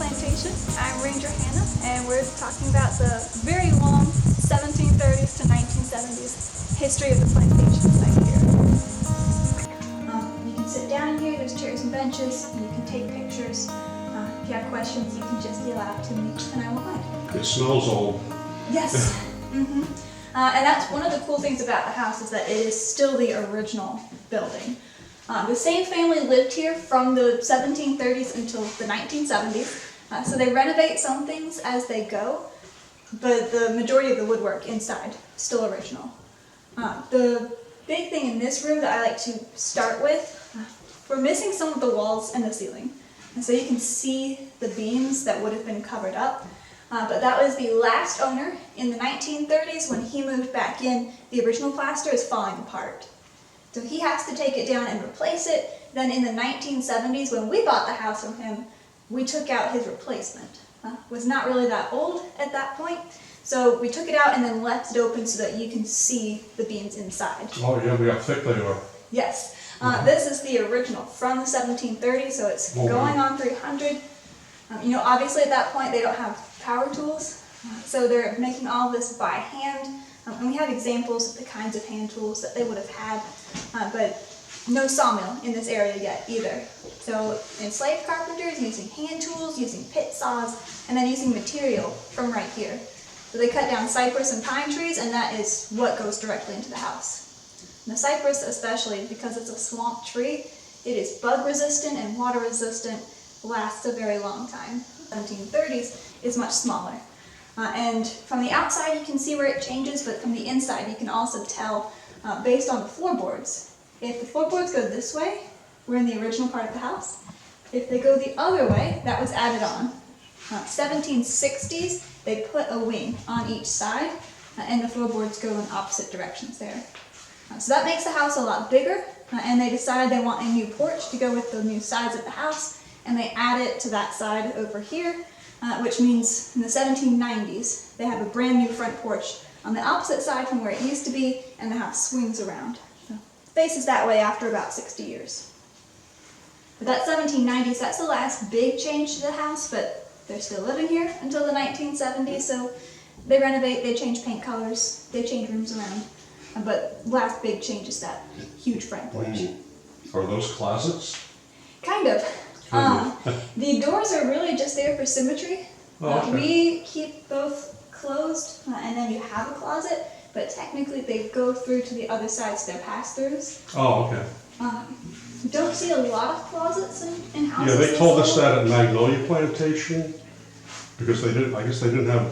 Plantation. I'm Ranger Hannah, and we're talking about the very long 1730s to 1970s history of the plantation site here. You can sit down in here, there's chairs and benches, and you can take pictures. If you have questions, you can just yell out to me, and I won't mind. It smells old. Yes. And that's one of the cool things about the house is that it is still the original building. The same family lived here from the 1730s until the 1970s. So they renovate some things as they go, but the majority of the woodwork inside still original. The big thing in this room that I like to start with, we're missing some of the walls and the ceiling. And so you can see the beams that would have been covered up. But that was the last owner in the 1930s. When he moved back in, the original plaster is falling apart. So he has to take it down and replace it. Then in the 1970s, when we bought the house from him, we took out his replacement. Was not really that old at that point. So we took it out and then left it open so that you can see the beams inside. Oh yeah, we how thick they are. Yes. This is the original from the 1730s, so it's going on 300. Obviously at that point they don't have power tools, so they're making all this by hand. And we have examples of the kinds of hand tools that they would have had, but no sawmill in this area yet either. So enslaved carpenters using hand tools, using pit saws, and then using material from right here. So they cut down cypress and pine trees, and that is what goes directly into the house. And the cypress especially, because it's a swamp tree, it is bug resistant and water resistant, lasts a very long time. 1730s is much smaller. And from the outside you can see where it changes, but from the inside you can also tell based on the floorboards. If the floorboards go this way, we're in the original part of the house. If they go the other way, that was added on. 1760s, they put a wing on each side, and the floorboards go in opposite directions there. So that makes the house a lot bigger, and they decided they want a new porch to go with the new sides of the house, and they add it to that side over here, which means in the 1790s, they have a brand new front porch on the opposite side from where it used to be, and the house swings around. So it faces that way after about 60 years. But that 1790s, that's the last big change to the house, but they're still living here until the 1970s, so they renovate, they change paint colors, they change rooms around. But last big change is that huge front porch. Are those closets? Kind of. The doors are really just there for symmetry. Okay. We keep both closed, and then you have a closet, but technically they go through to the other side, so they're pass-throughs. Oh, okay. Don't see a lot of closets in houses. Yeah, they told us that at Magnolia Plantation, because I guess they didn't have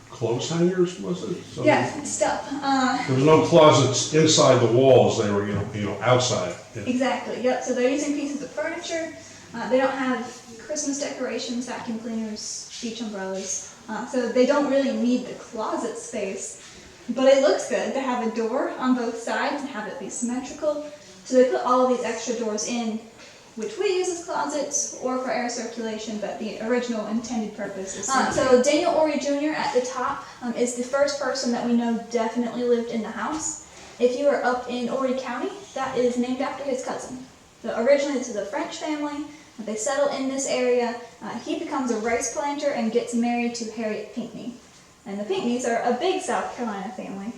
clothes hangers, was it? So yeah, stuff. there was no closets inside the walls, they were, outside. Yeah. Exactly, yep, so they're using pieces of furniture. They don't have Christmas decorations, vacuum cleaners, beach umbrellas, so they don't really need the closet space. But it looks good to have a door on both sides and have it be symmetrical. So they put all of these extra doors in, which we use as closets or for air circulation, but the original intended purpose is so Daniel Ory Jr. at the top is the first person that we know definitely lived in the house. If you are up in Ory County, that is named after his cousin. So originally this is a French family. They settle in this area. He becomes a rice planter and gets married to Harriet Pinckney. And the Pinckneys are a big South Carolina family.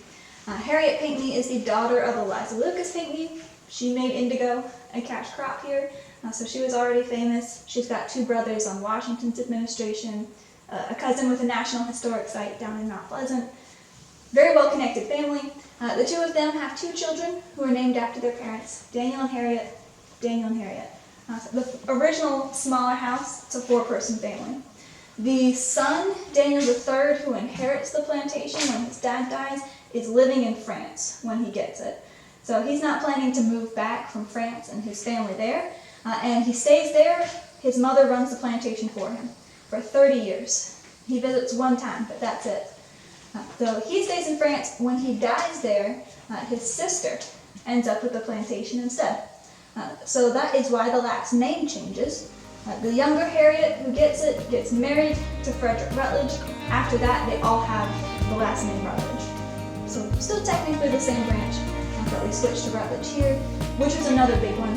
Harriet Pinckney is the daughter of Eliza Lucas Pinckney. She made indigo a cash crop here, so she was already famous. She's got two brothers on Washington's administration, a cousin with a National Historic Site down in Mount Pleasant. Very well-connected family. The two of them have two children who are named after their parents, Daniel and Harriet. Daniel and Harriet. The original smaller house, it's a four-person family. The son, Daniel III, who inherits the plantation when his dad dies, is living in France when he gets it. So he's not planning to move back from France and his family there, and he stays there. His mother runs the plantation for him for 30 years. He visits one time, but that's it. So he stays in France. When he dies there, his sister ends up with the plantation instead. So that is why the last name changes. The younger Harriet, who gets it, gets married to Frederick Rutledge. After that, they all have the last name Rutledge. So still technically the same branch, but we switched to Rutledge here, which was another big one.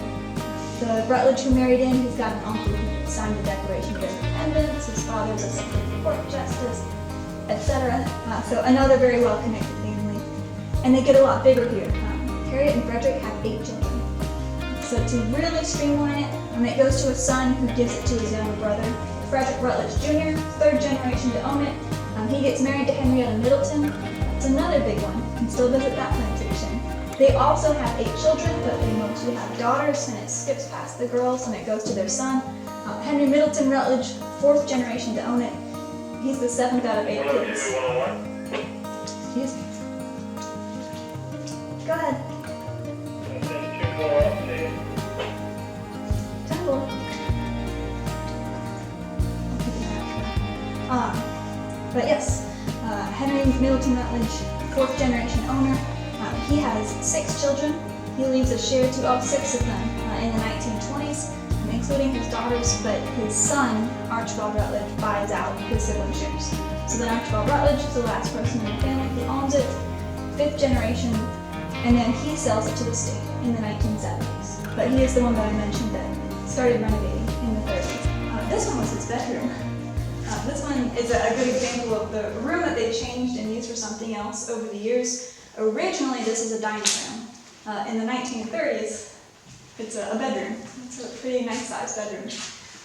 The Rutledge who married in, he's got an uncle who signed the Declaration of Independence, his father's a Supreme Court justice, etc. So another very well-connected family. And they get a lot bigger here. Harriet and Frederick have 8 children. So to really streamline it, it goes to a son who gives it to his younger brother, Frederick Rutledge Jr., 3rd generation to own it. He gets married to Henrietta Middleton. It's another big one. You can still visit that plantation. They also have 8 children, but they mostly have daughters, and it skips past the girls and it goes to their son. Henry Middleton Rutledge, 4th generation to own it. He's the 7th out of 8 kids. Excuse me. Go ahead. Temple. But yes, Henry Middleton Rutledge, 4th generation owner. He has 6 children. He leaves a share to all 6 of them in the 1920s, including his daughters, but his son, Archibald Rutledge, buys out his sibling shares. So then Archibald Rutledge is the last person in the family who owns it, 5th generation, and then he sells it to the state in the 1970s. But he is the one that I mentioned that started renovating in the 30s. This one was his bedroom. This one is a good example of the room that they changed and used for something else over the years. Originally, this is a dining room. In the 1930s, it's a bedroom. It's a pretty nice sized bedroom.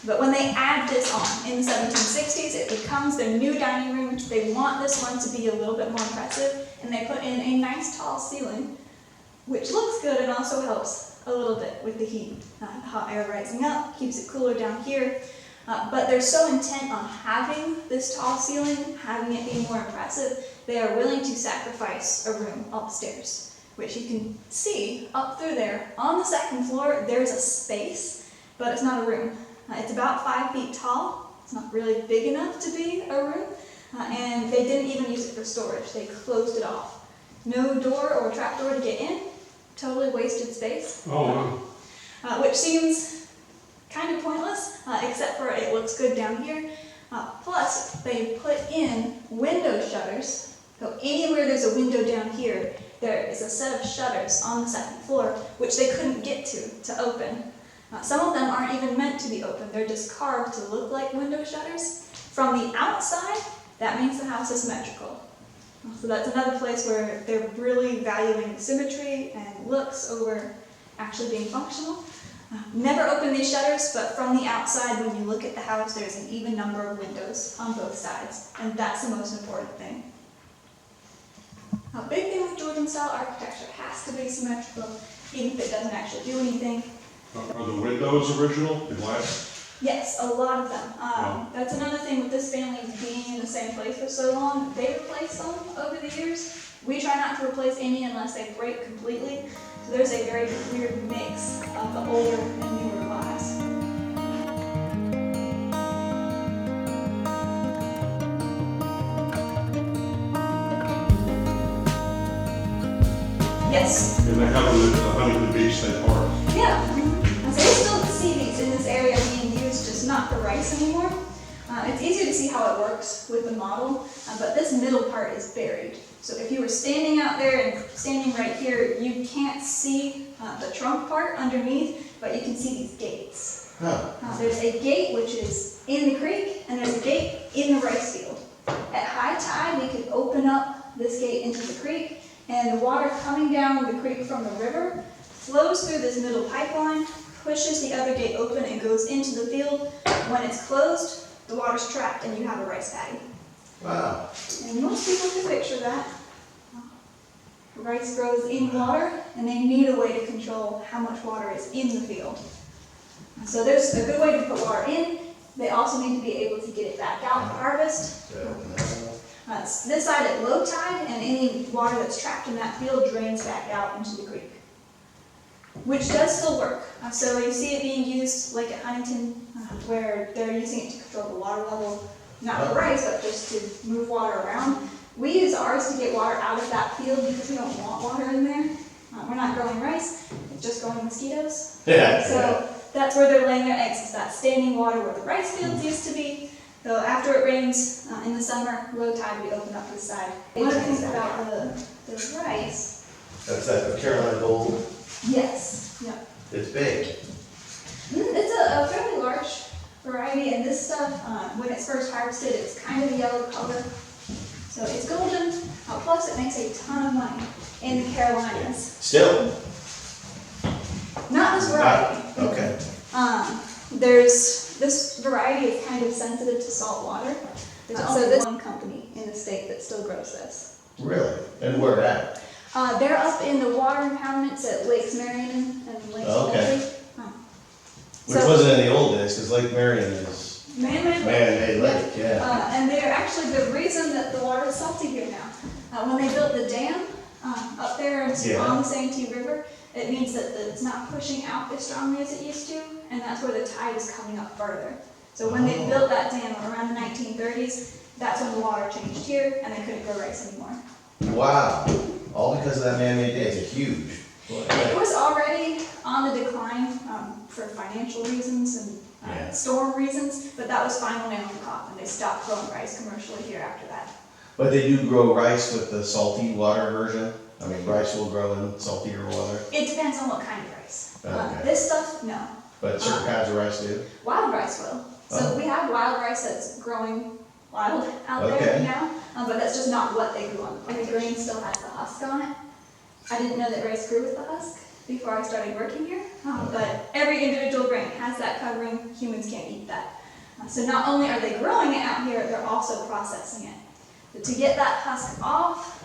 But when they add this on in the 1760s, it becomes their new dining room. They want this one to be a little bit more impressive, and they put in a nice tall ceiling, which looks good and also helps a little bit with the heat. Hot air rising up, keeps it cooler down here. But they're so intent on having this tall ceiling, having it be more impressive, they are willing to sacrifice a room upstairs, which you can see up through there. On the 2nd floor, there's a space, but it's not a room. It's about 5 feet tall. It's not really big enough to be a room, and they didn't even use it for storage. They closed it off. No door or trap door to get in. Totally wasted space. Oh, wow. Which seems kind of pointless, except for it looks good down here. Plus, they put in window shutters. So anywhere there's a window down here, there is a set of shutters on the 2nd floor, which they couldn't get to open. Some of them aren't even meant to be open. They're just carved to look like window shutters. From the outside, that means the house is symmetrical. So that's another place where they're really valuing symmetry and looks over actually being functional. Never open these shutters, but from the outside, when you look at the house, there's an even number of windows on both sides, and that's the most important thing. A big thing with Georgian style architecture has to be symmetrical, even if it doesn't actually do anything. Are the windows original, the glass? Yes, a lot of them. That's another thing with this family being in the same place for so long. They replace them over the years. We try not to replace any unless they break completely. So there's a very weird mix of the older and newer glass. Yes. And they have them at the Huntington Beach State Park. Yeah. So you still see these in this area being used, just not for rice anymore. It's easier to see how it works with the model, but this middle part is buried. So if you were standing out there and standing right here, you can't see the trunk part underneath, but you can see these gates. There's a gate which is in the creek, and there's a gate in the rice field. At high tide, we could open up this gate into the creek, and the water coming down the creek from the river flows through this middle pipeline, pushes the other gate open, and goes into the field. When it's closed, the water's trapped, and you have a rice paddy. Wow. And most people can picture that. Rice grows in water, and they need a way to control how much water is in the field. So there's a good way to put water in. They also need to be able to get it back out for harvest. This side at low tide, and any water that's trapped in that field drains back out into the creek, which does still work. So you see it being used like at Huntington, where they're using it to control the water level, not for rice, but just to move water around. We use ours to get water out of that field because we don't want water in there. We're not growing rice, it's just growing mosquitoes. So that's where they're laying their eggs, is that standing water where the rice fields used to be. So after it rains in the summer, low tide, we open up this side. One of the things about the rice. That's that Carolina gold. Yes. Yeah. It's big. It's a fairly large variety, and this stuff, when it's first harvested, it's kind of a yellow color. So it's golden, plus it makes a ton of money in the Carolinas. Still? Not this variety. Okay. This variety is kind of sensitive to salt water. There's also this one company in the state that still grows this. Really? And where at? They're up in the water impoundments at Lakes Marion and Lake Okay. Symmetry. Which wasn't in the old days, because Lake Marion is Man-made man-made lake, yeah. and they're actually the reason that the water is salty here now. When they built the dam up there on the Santee River, it means that it's not pushing out as strongly as it used to, and that's where the tide is coming up further. So when they built that dam around the 1930s, that's when the water changed here, and they couldn't grow rice anymore. Wow. All because of that man-made dam. It's huge. It was already on the decline for financial reasons and storm reasons, but that was final nail in the coffin. They stopped growing rice commercially here after that. But they do grow rice with the salty water version? I mean, rice will grow in saltier water? It depends on what kind of rice. Okay. This stuff, no. But certain kinds of rice do? Wild rice will. So we have wild rice that's growing wild out there now, but that's just not what they grew on. Every grain still has the husk on it. I didn't know that rice grew with the husk before I started working here, but every individual grain has that covering. Humans can't eat that. So not only are they growing it out here, they're also processing it. But to get that husk off,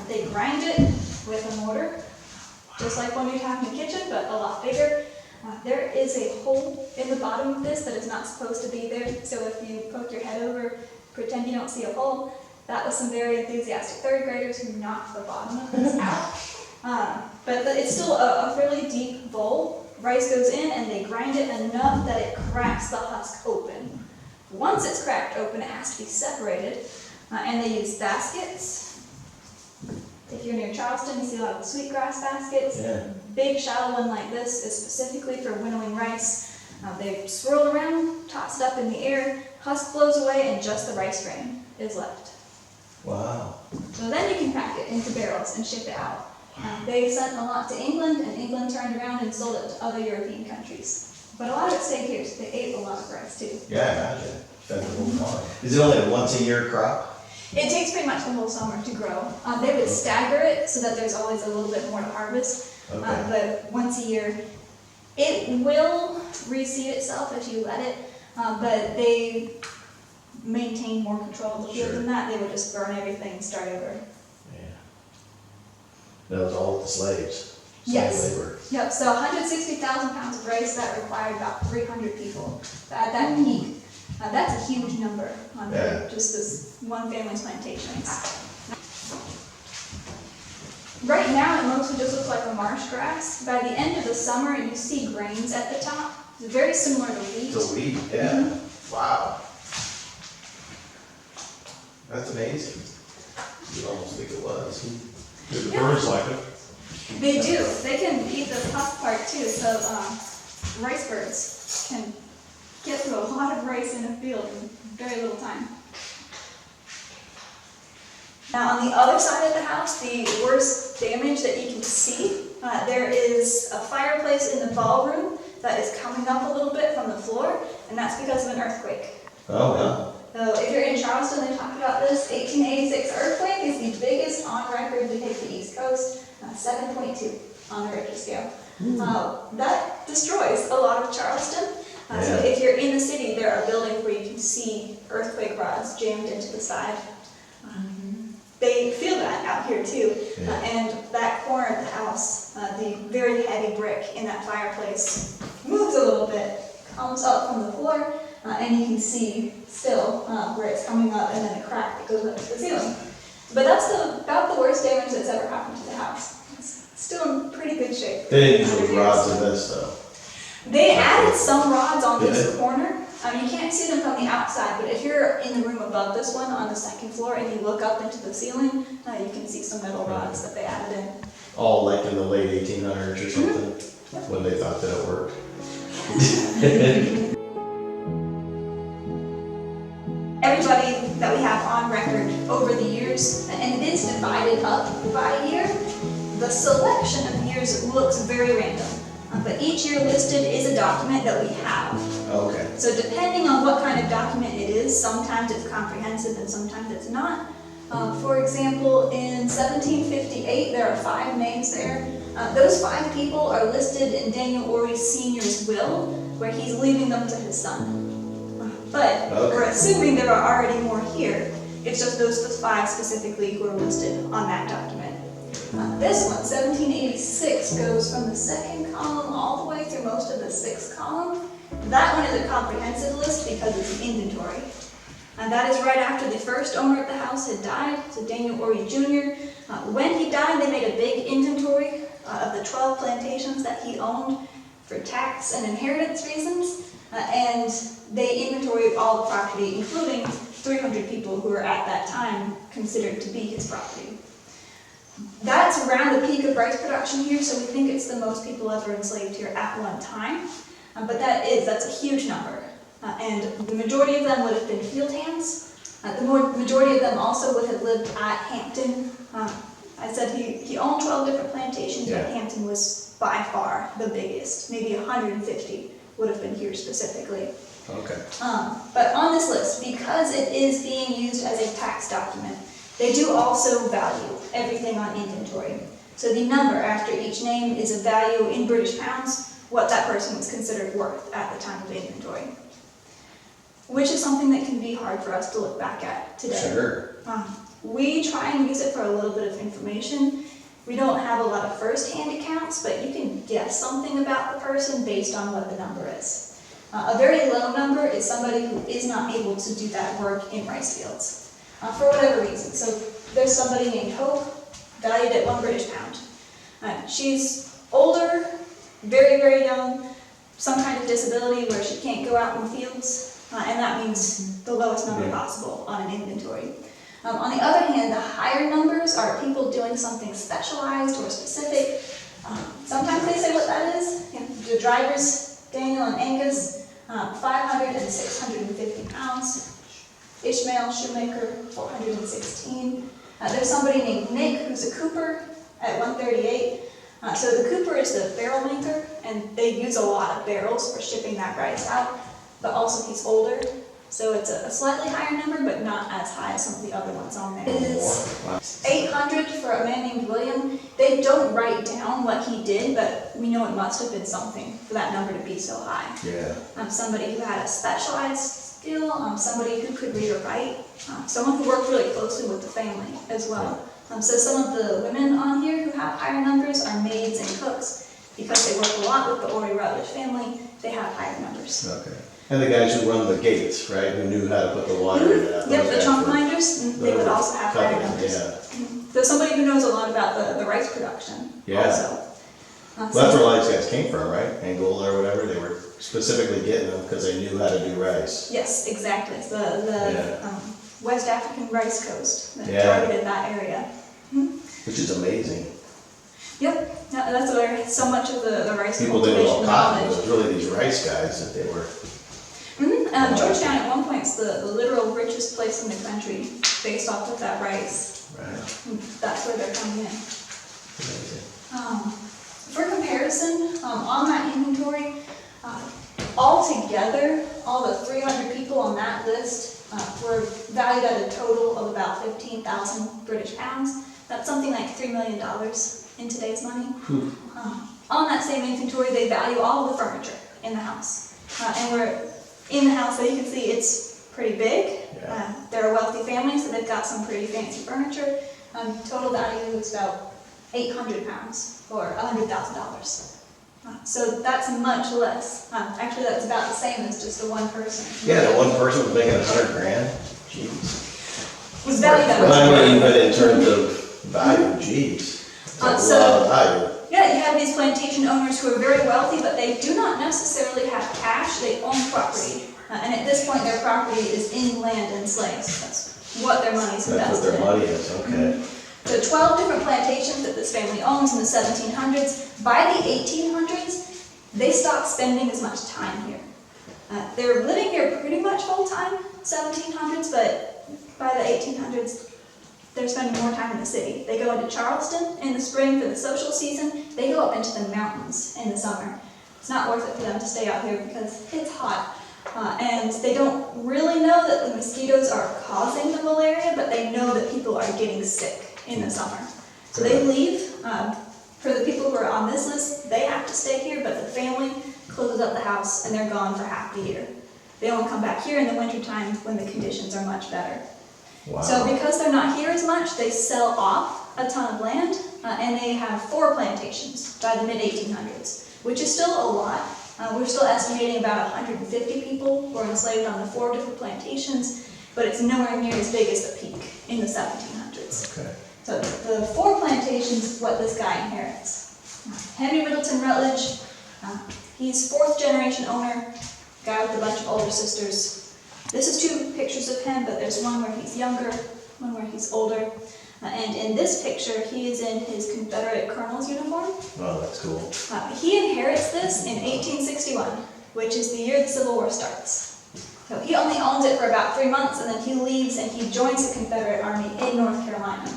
they grind it with a mortar, just like one you'd have in the kitchen, but a lot bigger. There is a hole in the bottom of this that is not supposed to be there, so if you poke your head over, pretend you don't see a hole. That was some very enthusiastic third graders who knocked the bottom of this out. But it's still a fairly deep bowl. Rice goes in and they grind it enough that it cracks the husk open. Once it's cracked open, it has to be separated, and they use baskets. If you're near Charleston, you see a lot of the sweetgrass baskets. Yeah. Big shallow one like this is specifically for winnowing rice. They swirl around, toss it up in the air, husk blows away, and just the rice grain is left. Wow. So then you can pack it into barrels and ship it out. They sent a lot to England, and England turned around and sold it to other European countries. But a lot of it stayed here, so they ate a lot of rice too. Yeah, I imagine. Fed the whole farm. Is it only a once-a-year crop? It takes pretty much the whole summer to grow. They would stagger it so that there's always a little bit more to harvest. But once a year, it will reseed itself if you let it, but they maintain more control of the field than that. They would just burn everything and start over. Yeah. That was all the slaves. Yes. Labor. Yep, so 160,000 pounds of rice, that required about 300 people. At that peak, that's a huge number on just this one family's plantations. Right now, it mostly just looks like a marsh grass. By the end of the summer, you see grains at the top. It's very similar to wheat. To wheat, yeah. Wow. That's amazing. You'd almost think it was. Do the birds like it? They do. They can eat the husk part too, so rice birds can get through a lot of rice in a field in very little time. Now on the other side of the house, the worst damage that you can see, there is a fireplace in the ballroom that is coming up a little bit from the floor, and that's because of an earthquake. Oh, wow. So if you're in Charleston, they talk about this 1886 earthquake is the biggest on record to hit the East Coast, 7.2 on the Richter scale. That destroys a lot of Charleston. So if you're in the city, there are buildings where you can see earthquake rods jammed into the side. They feel that out here too. And that corner of the house, the very heavy brick in that fireplace moves a little bit, comes up from the floor, and you can see still where it's coming up and then a crack that goes up to the ceiling. But that's about the worst damage that's ever happened to the house. It's still in pretty good shape. They didn't use rods in this though. They added some rods on this corner. You can't see them from the outside, but if you're in the room above this one on the second floor and you look up into the ceiling, you can see some metal rods that they added in. All like in the late 1800s or something, when they thought that it worked. Everybody that we have on record over the years, and it is divided up by year, the selection of years looks very random. But each year listed is a document that we have. Okay. So depending on what kind of document it is, sometimes it's comprehensive and sometimes it's not. For example, in 1758, there are 5 names there. Those 5 people are listed in Daniel Ory's Sr.'s will, where he's leaving them to his son. But we're assuming there are already more here. It's just those 5 specifically who are listed on that document. This one, 1786, goes from the 2nd column all the way through most of the 6th column. That one is a comprehensive list because it's an inventory. And that is right after the first owner of the house had died, so Daniel Ory Jr. When he died, they made a big inventory of the 12 plantations that he owned for tax and inheritance reasons. And they inventoried all the property, including 300 people who were at that time considered to be his property. That's around the peak of rice production here, so we think it's the most people ever enslaved here at one time. But that's a huge number. And the majority of them would have been field hands. The majority of them also would have lived at Hampton. I said he owned 12 different plantations, but Hampton was by far the biggest. Maybe 150 would have been here specifically. Okay. But on this list, because it is being used as a tax document, they do also value everything on inventory. So the number after each name is a value in British pounds, what that person was considered worth at the time of inventory. Which is something that can be hard for us to look back at today. Sure. We try and use it for a little bit of information. We don't have a lot of first-hand accounts, but you can guess something about the person based on what the number is. A very low number is somebody who is not able to do that work in rice fields, for whatever reason. So there's somebody named Hope, valued at 1 British pound. She's older, very, very young, some kind of disability where she can't go out in the fields, and that means the lowest number possible on an inventory. On the other hand, the higher numbers are people doing something specialized or specific. Sometimes they say what that is. The drivers, Daniel and Angus, 500 and 650 pounds. Ishmael, shoemaker, 416. There's somebody named Nick who's a cooper at 138. So the cooper is the barrel maker, and they use a lot of barrels for shipping that rice out, but also he's older. So it's a slightly higher number, but not as high as some of the other ones on there. It is 800 for a man named William. They don't write down what he did, but we know it must have been something for that number to be so high. Yeah. Somebody who had a specialized skill, somebody who could read or write, someone who worked really closely with the family as well. So some of the women on here who have higher numbers are maids and cooks. Because they work a lot with the Ory Rutledge family, they have higher numbers. Okay. And the guys who run the gates, right, who knew how to put the water in that. Yep, the trunk minders, they would also have higher numbers. So somebody who knows a lot about the rice production also. Well, that's where a lot of these guys came from, right? Angola or whatever, they were specifically getting them because they knew how to do rice. Yes, exactly. It's the West African rice coast that targeted that area. Which is amazing. Yep, that's where so much of the rice People didn't know cultivation cotton, knowledge. it was really these rice guys that they were. Georgetown at one point is the literal richest place in the country based off of that rice. Right. That's where they're coming in. Amazing. For comparison, on that inventory, altogether, all the 300 people on that list were valued at a total of about 15,000 British pounds. That's something like $3 million in today's money. On that same inventory, they value all of the furniture in the house. And we're in the house, so you can see it's pretty big. They're a wealthy family, so they've got some pretty fancy furniture. Total value is about 800 pounds or $100,000. So that's much less. Actually, that's about the same as just the one person. Yeah, the one person was making $100,000. Jeez. Was valued at Well, I mean, but in terms of value, jeez. That's a lot of value. Yeah, you have these plantation owners who are very wealthy, but they do not necessarily have cash. They own property. And at this point, their property is in land and slaves. That's what their money's invested in. That's what their money is, okay. So 12 different plantations that this family owns in the 1700s. By the 1800s, they stopped spending as much time here. They're living here pretty much full time, 1700s, but by the 1800s, they're spending more time in the city. They go into Charleston in the spring for the social season. They go up into the mountains in the summer. It's not worth it for them to stay out here because it's hot. And they don't really know that the mosquitoes are causing the malaria, but they know that people are getting sick in the summer. So they leave. For the people who are on this list, they have to stay here, but the family closes up the house and they're gone for half the year. They only come back here in the wintertime when the conditions are much better. Wow. So because they're not here as much, they sell off a ton of land, and they have 4 plantations by the mid-1800s, which is still a lot. We're still estimating about 150 people were enslaved on the 4 different plantations, but it's nowhere near as big as the peak in the 1700s. Okay. So the 4 plantations is what this guy inherits. Henry Middleton Rutledge, he's 4th generation owner, guy with a bunch of older sisters. This is 2 pictures of him, but there's one where he's younger, one where he's older. And in this picture, he is in his Confederate colonel's uniform. Oh, that's cool. He inherits this in 1861, which is the year the Civil War starts. So he only owns it for about 3 months, and then he leaves and he joins the Confederate Army in North Carolina.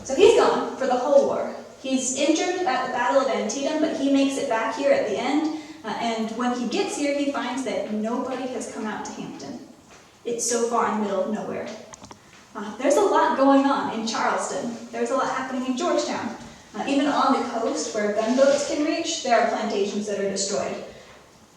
So he's gone for the whole war. He's injured at the Battle of Antietam, but he makes it back here at the end. And when he gets here, he finds that nobody has come out to Hampton. It's so far in the middle of nowhere. There's a lot going on in Charleston. There's a lot happening in Georgetown. Even on the coast where gunboats can reach, there are plantations that are destroyed.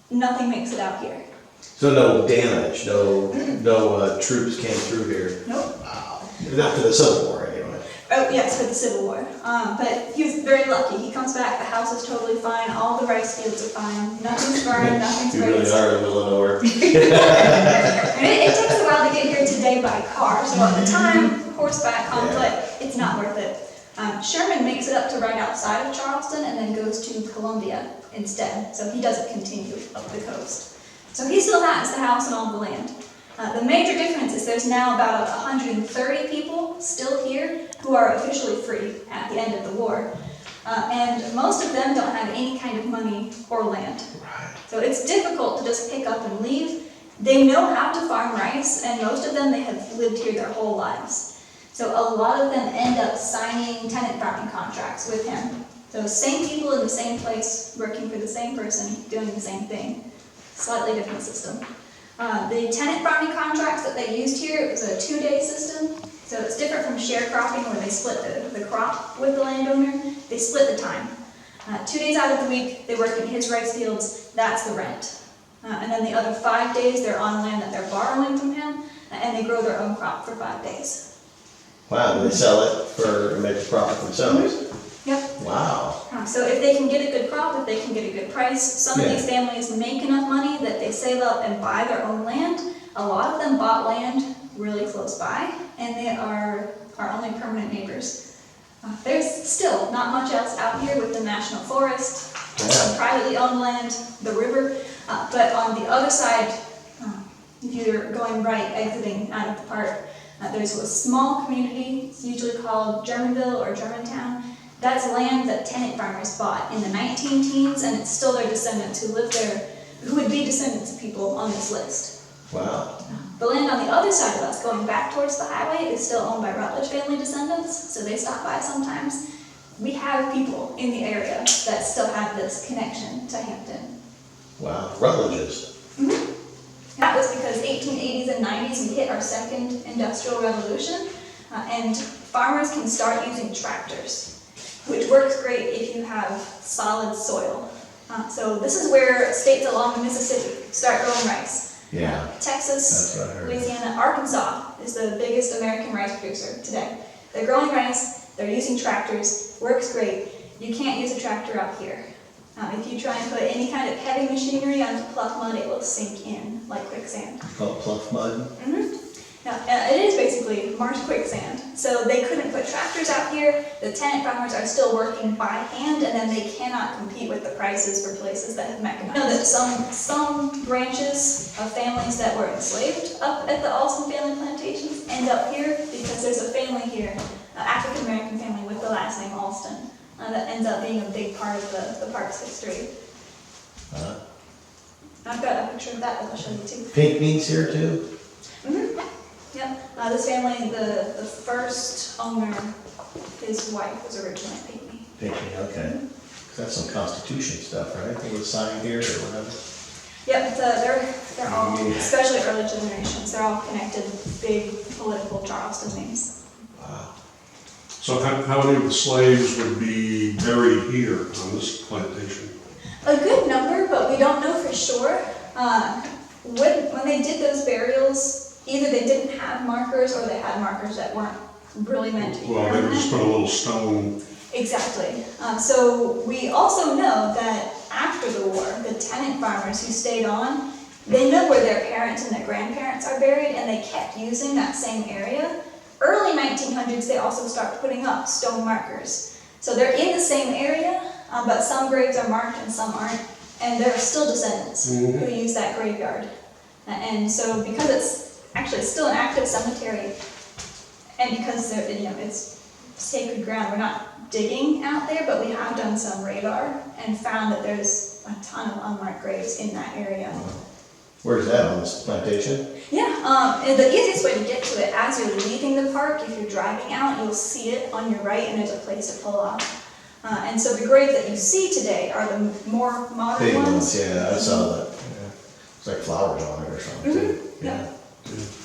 Nothing makes it out here. So no damage, no troops came through here. Nope. Wow. Not for the Civil War, anyway. Oh, yes, for the Civil War. But he was very lucky. He comes back, the house is totally fine, all the rice fields are fine, nothing's burned, nothing's You really raised. are in the middle of nowhere. And it takes a while to get here today by car, so at the time, horseback on foot, it's not worth it. Sherman makes it up to right outside of Charleston and then goes to Columbia instead, so he doesn't continue up the coast. So he still has the house and all the land. The major difference is there's now about 130 people still here who are officially free at the end of the war. And most of them don't have any kind of money or land. Right. So it's difficult to just pick up and leave. They know how to farm rice, and most of them, they have lived here their whole lives. So a lot of them end up signing tenant farming contracts with him. So same people in the same place, working for the same person, doing the same thing. Slightly different system. The tenant farming contracts that they used here, it was a 2-day system. So it's different from sharecropping where they split the crop with the landowner. They split the time. 2 days out of the week, they work in his rice fields, that's the rent. And then the other 5 days, they're on land that they're borrowing from him, and they grow their own crop for 5 days. Wow, do they sell it for make a profit themselves? Yep. Wow. So if they can get a good crop, if they can get a good price, some of these families make enough money that they save up and buy their own land. A lot of them bought land really close by, and they are our only permanent neighbors. There's still not much else out here with the national forest, some privately owned land, the river, but on the other side, if you're going right, exiting out of the park, there's a small community, it's usually called Germanville or Germantown. That's land that tenant farmers bought in the 19-teens, and it's still their descendants who live there, who would be descendants of people on this list. Wow. The land on the other side of us, going back towards the highway, is still owned by Rutledge family descendants, so they stop by sometimes. We have people in the area that still have this connection to Hampton. Wow. Rutledges. Mm-hmm. That was because 1880s and 90s we hit our second industrial revolution, and farmers can start using tractors, which works great if you have solid soil. So this is where states along the Mississippi start growing rice. Yeah. Texas, That's what I heard. Louisiana, Arkansas is the biggest American rice producer today. They're growing rice, they're using tractors, works great. You can't use a tractor out here. If you try and put any kind of heavy machinery onto pluff mud, it will sink in like quicksand. Called pluff mud? Mm-hmm. Now, it is basically marsh quicksand. So they couldn't put tractors out here. The tenant farmers are still working by hand, and then they cannot compete with the prices for places that have mechanized. You know that some branches of families that were enslaved up at the Alston family plantations end up here because there's a family here, an African American family with the last name Alston, that ends up being a big part of the park's history. I've got a picture of that I'll show you too. Pink beans here too? Mm-hmm. Yep. This family, the first owner, his wife was originally a pygmy. Pinckney, okay. That's some Constitution stuff, right? It was signed here or whatever. Yep, they're all, especially early generations, they're all connected, big political Charleston names. Wow. So how many of the slaves would be buried here on this plantation? A good number, but we don't know for sure. When they did those burials, either they didn't have markers or they had markers that weren't really meant to be Well, they would just put a little stone. Exactly. So we also know that after the war, the tenant farmers who stayed on, they know where their parents and their grandparents are buried, and they kept using that same area. Early 1900s, they also start putting up stone markers. So they're in the same area, but some graves are marked and some aren't, and there are still descendants who use that graveyard. And so because it's actually still an active cemetery, and because it's sacred ground, we're not digging out there, but we have done some radar and found that there's a ton of unmarked graves in that area. Where's that, on this plantation? Yeah, and the easiest way to get to it, as you're leaving the park, if you're driving out, you'll see it on your right, and there's a place to pull off. And so the graves that you see today are the more modern Big ones. ones, yeah, I saw that. Yeah. It's like flowers on it or something, too. Yeah.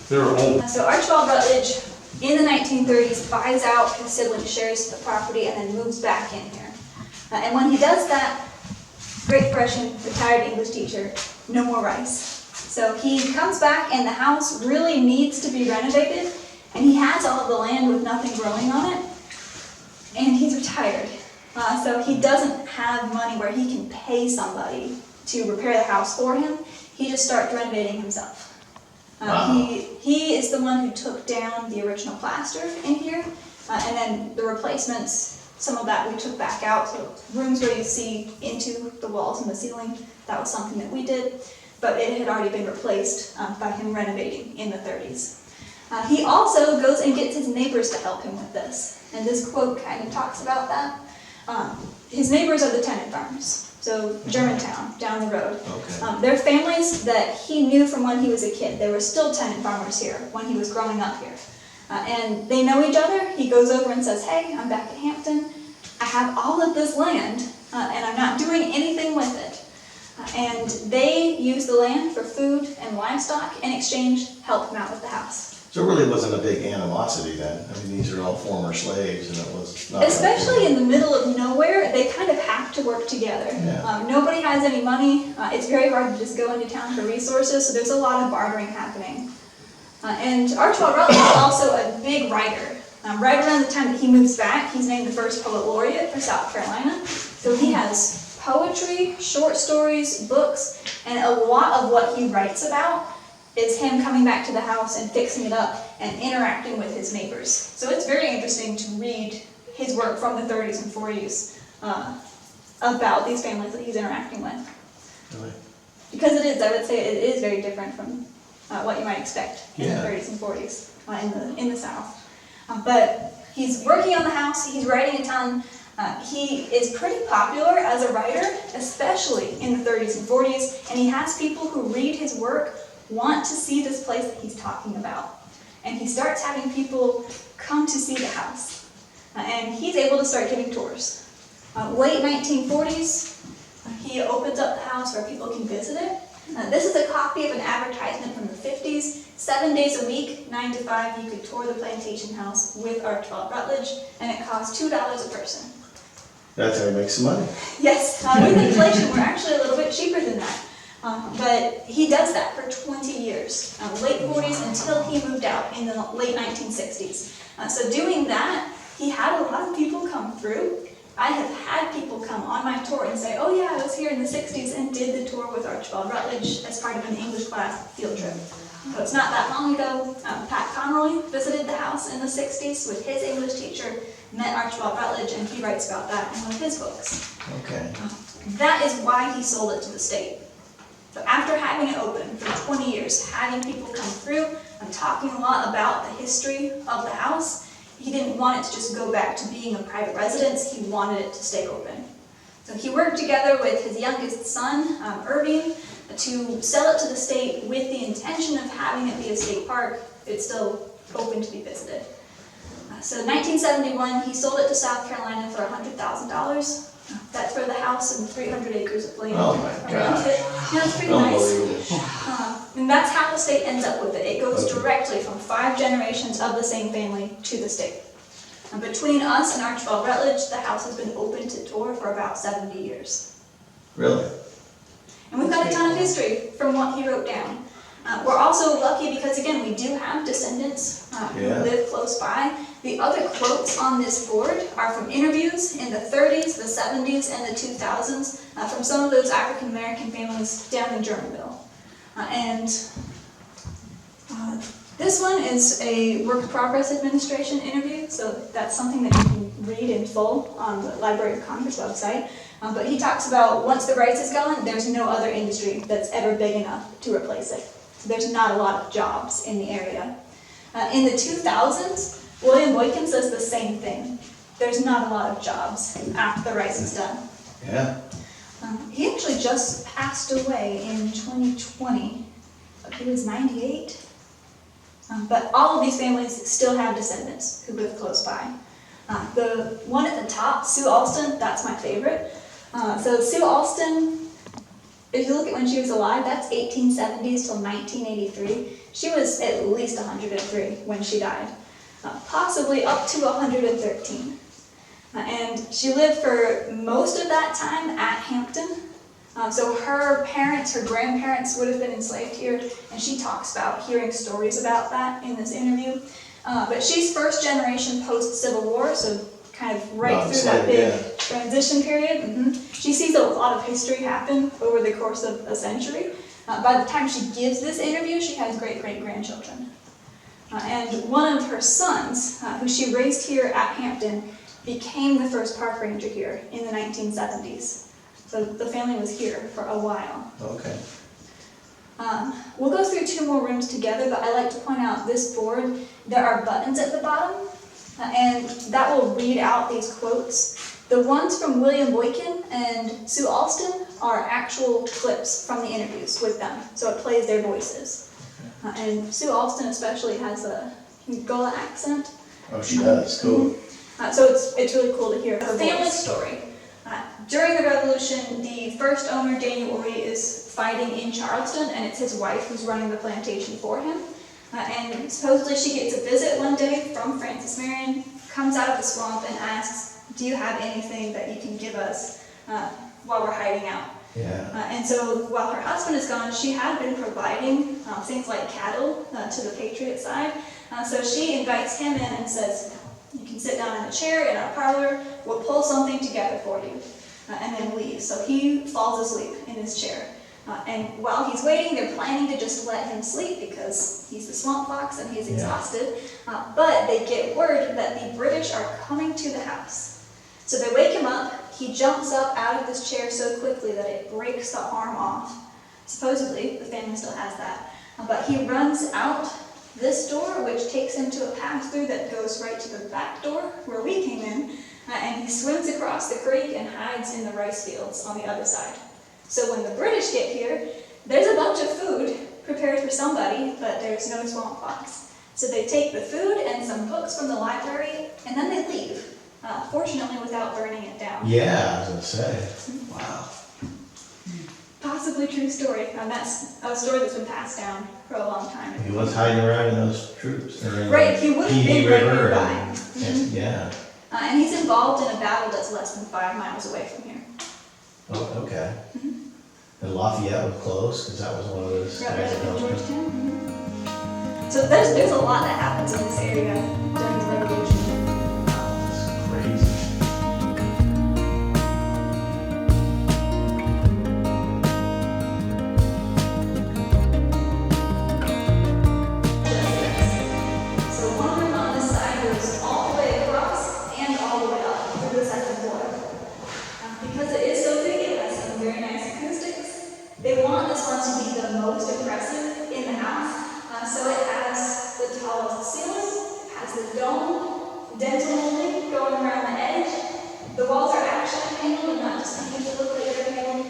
They're old. So Archibald Rutledge, in the 1930s, buys out his sibling shares the property and then moves back in here. And when he does that, Great Depression, retired English teacher, no more rice. So he comes back and the house really needs to be renovated, and he has all of the land with nothing growing on it, and he's retired. So he doesn't have money where he can pay somebody to repair the house for him. He just starts renovating himself. Wow. He is the one who took down the original plaster in here, and then the replacements, some of that we took back out. So rooms where you see into the walls and the ceiling, that was something that we did, but it had already been replaced by him renovating in the 30s. He also goes and gets his neighbors to help him with this, and this quote kind of talks about that. His neighbors are the tenant farmers, so Germantown, down the road. Okay. They're families that he knew from when he was a kid. There were still tenant farmers here when he was growing up here. And they know each other. He goes over and says, hey, I'm back at Hampton. I have all of this land, and I'm not doing anything with it. And they use the land for food and livestock. In exchange, help him out with the house. So it really wasn't a big animosity then? I mean, these are all former slaves, and it was not... Especially in the middle of nowhere, they kind of have to work together. Yeah. Nobody has any money. It's very hard to just go into town for resources, so there's a lot of bartering happening. And Archibald Rutledge is also a big writer. Right around the time that he moves back, he's named the first poet laureate for South Carolina. So he has poetry, short stories, books, and a lot of what he writes about is him coming back to the house and fixing it up and interacting with his neighbors. So it's very interesting to read his work from the 30s and 40s about these families that he's interacting with. Really? Because it is, I would say it is very different from what you might expect in Yeah. the 30s and 40s in the South. But he's working on the house, he's writing a ton. He is pretty popular as a writer, especially in the 30s and 40s, and he has people who read his work want to see this place that he's talking about. And he starts having people come to see the house. And he's able to start giving tours. Late 1940s, he opens up the house where people can visit it. This is a copy of an advertisement from the 50s. 7 days a week, 9 to 5, you could tour the plantation house with Archibald Rutledge, and it costs $2 a person. That's how he makes some money. Yes, with inflation, we're actually a little bit cheaper than that. But he does that for 20 years, late 40s until he moved out in the late 1960s. So doing that, he had a lot of people come through. I have had people come on my tour and say, oh yeah, I was here in the 60s and did the tour with Archibald Rutledge as part of an English class field trip. So it's not that long ago. Pat Conroy visited the house in the 60s with his English teacher, met Archibald Rutledge, and he writes about that in one of his books. Okay. That is why he sold it to the state. So after having it open for 20 years, having people come through and talking a lot about the history of the house, he didn't want it to just go back to being a private residence, he wanted it to stay open. So he worked together with his youngest son, Irving, to sell it to the state with the intention of having it be a state park. It's still open to be visited. So 1971, he sold it to South Carolina for $100,000. That's for the house and 300 acres of land Oh my around gosh. it. Yeah, it's pretty nice. Unbelievable. And that's how the state ends up with it. It goes directly from 5 generations of the same family to the state. And between us and Archibald Rutledge, the house has been open to tour for about 70 years. Really? And we've got a ton of history from what he wrote down. We're also lucky because, again, we do have descendants who live close by. The other quotes on this board are from interviews in the 30s, the 70s, and the 2000s from some of those African American families down in Germanville. This one is a Work Progress Administration interview, so that's something that you can read in full on the Library of Congress website. But he talks about once the rice is gone, there's no other industry that's ever big enough to replace it. So there's not a lot of jobs in the area. In the 2000s, William Boykin says the same thing. There's not a lot of jobs after the rice is done. Yeah. He actually just passed away in 2020. He was 98. But all of these families still have descendants who live close by. The one at the top, Sue Alston, that's my favorite. So Sue Alston, if you look at when she was alive, that's 1870s till 1983. She was at least 103 when she died, possibly up to 113. And she lived for most of that time at Hampton. So her parents, her grandparents would have been enslaved here, and she talks about hearing stories about that in this interview. But she's first generation post-Civil War, so kind of right through that big transition period. She sees a lot of history happen over the course of a century. By the time she gives this interview, she has great-great-grandchildren. And one of her sons, who she raised here at Hampton, became the first park ranger here in the 1970s. So the family was here for a while. Okay. We'll go through 2 more rooms together, but I like to point out this board, there are buttons at the bottom, and that will read out these quotes. The ones from William Boykin and Sue Alston are actual clips from the interviews with them, so it plays their voices. And Sue Alston especially has a Gullah accent. Oh, she does. Cool. So it's really cool to hear her family story. During the Revolution, the first owner, Daniel Ory, is fighting in Charleston, and it's his wife who's running the plantation for him. And supposedly she gets a visit one day from Frances Marion, comes out of the swamp and asks, "Do you have anything that you can give us while we're hiding out?" Yeah. And so while her husband is gone, she had been providing things like cattle to the Patriot side. So she invites him in and says, "You can sit down in a chair in our parlor, we'll pull something together for you," and then leave. So he falls asleep in his chair. And while he's waiting, they're planning to just let him sleep because he's the swamp fox and he's exhausted. But they get word that the British are coming to the house. So they wake him up, he jumps up out of this chair so quickly that it breaks the arm off. Supposedly, the family still has that. But he runs out this door, which takes him to a pass-through that goes right to the back door where we came in, and he swims across the creek and hides in the rice fields on the other side. So when the British get here, there's a bunch of food prepared for somebody, but there's no swamp fox. So they take the food and some books from the library, and then they leave, fortunately without burning it down. Yeah, I was gonna say. Wow. Possibly true story, and that's a story that's been passed down for a long time. He was hiding around in those troops. Right, he would have been right River nearby. and yeah. And he's involved in a battle that's less than 5 miles away from here. Oh, okay. And Lafayette was close, because that was one of those Right, guys right that in helped him. Georgetown. So there's a lot that happens in this area during the Revolution. That's crazy. So one room on this side goes all the way across and all the way up through the second floor. Because it is so big, it has some very nice acoustics. They want this one to be the most impressive in the house. So it has the tallest ceiling, it has the dome, dental molding going around the edge. The walls are actually paneled and not just painted to look like they're paneled.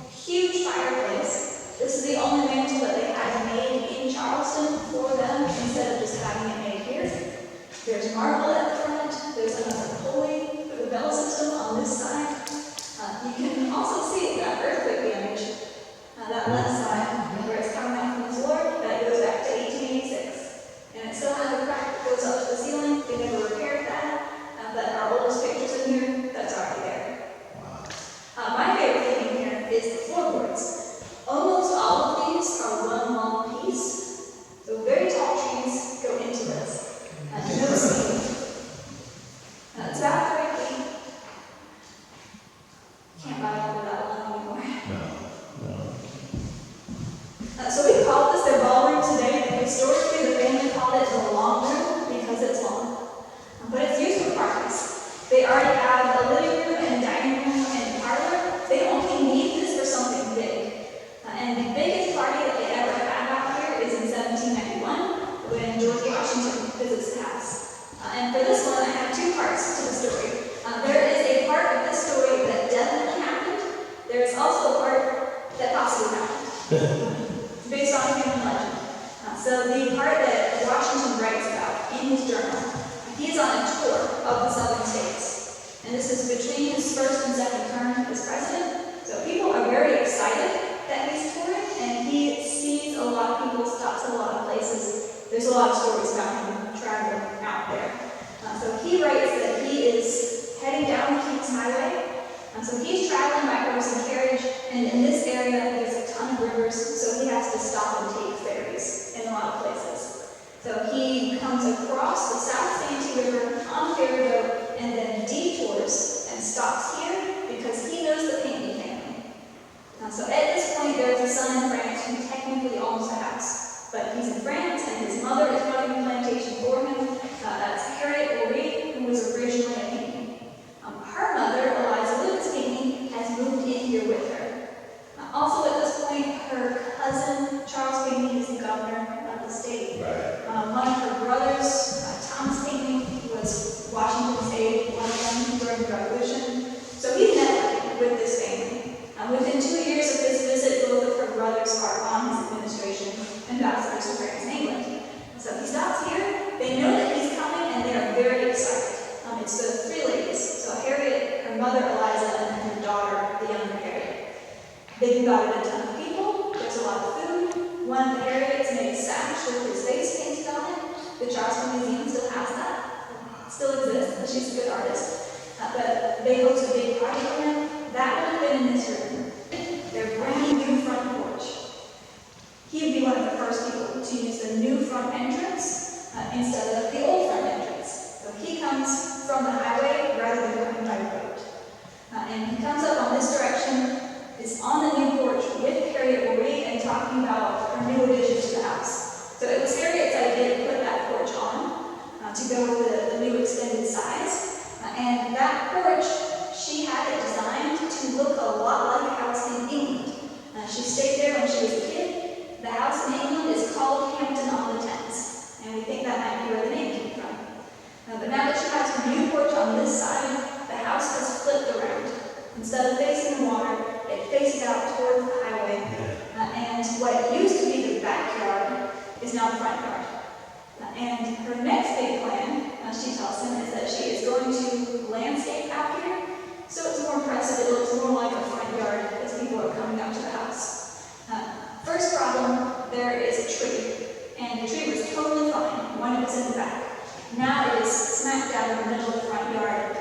Huge fireplace. This is the only mantle that they had made in Charleston for them instead of just having it made here. There's marble at the front. There's another pulley for the bell system on this side. You can also see that earthquake damage, that left side, where it's coming out from the floor, that goes back to 1886. And it still has a crack that goes up to the ceiling. They never repaired that, but our oldest pictures in here, that's already there. My favorite thing in here is the floorboards. Almost all of these are one long piece, so very tall trees go into this. No ceiling. It's about 3 feet. Can't buy all of that alone anymore. So we call this their ballroom today. Historically, the family called it the long room because it's long. But it's used for parties. They already have a living room and a dining room and a parlor. They only need this for something big. And the biggest party that they ever had out here is in 1791 when George Washington visits the house. And for this one, I have 2 parts to the story. There is a part of this story that definitely happened. There is also a part that possibly happened, based on human legend. So the part that Washington writes about in his journal, he's on a tour of the southern states. And this is between his first and second term as president. So people are very excited that he's touring, and he sees a lot of people, stops at a lot of places. There's a lot of stories about him traveling out there. So he writes that he is heading down the Kings Highway. So he's traveling by horse and carriage, and in this area there's a ton of rivers, so he has to stop and take ferries in a lot of places. So he comes across the South Santee River on a ferry boat, and then detours and stops here because he knows the Pinckney family. So at this point there's a son in France who technically owns the house, but he's in France and his mother is running the plantation for him. That's Harriet O'Reilly, who was originally a Pinckney. Her mother, Pinckney, has moved in here with her. Also at this point, her cousin, Charles Pinckney, is the governor of the state. Right. One of her brothers, Thomas Pinckney, was Washington's aide, one of them during the Revolution. So he's networking with this family. Within 2 years of this visit, both of her brothers are on his administration, ambassadors to France and England. So he stops here, they know that he's coming, and they are very excited. It's the 3 ladies. So Harriet, her mother Eliza, and then her daughter, the younger Harriet. They've invited a ton of people. There's a lot of food. One of the Harriets made a sash with his face painted on it. The Charleston Museum still has that. It still exists, but she's a good artist. But they host a big party for him. That would have been in this room. Their brand new front porch. He would be one of the first people to use the new front entrance instead of the old front entrance. So he comes from the highway rather than coming by road. And he comes up on this direction, is on the new porch with Harriet O'Reilly and talking about her new addition to the house. So it was Harriet's idea to put that porch on to go with the new extended size. And that porch, she had it designed to look a lot like a house in England. She stayed there when she was a kid. The house in England is called Hampton on the Thames, and we think that might be where the name came from. But now that she has her new porch on this side, the house has flipped around. Instead of facing the water, it faces out towards the highway. And what used to be the backyard is now the front yard. And her next big plan, she tells him, is that she is going to landscape out here, so it's more impressive. It looks more like a front yard as people are coming up to the house. First problem, there is a tree. And the tree was totally fine when it was in the back. Now it is smack down in the middle of the front yard,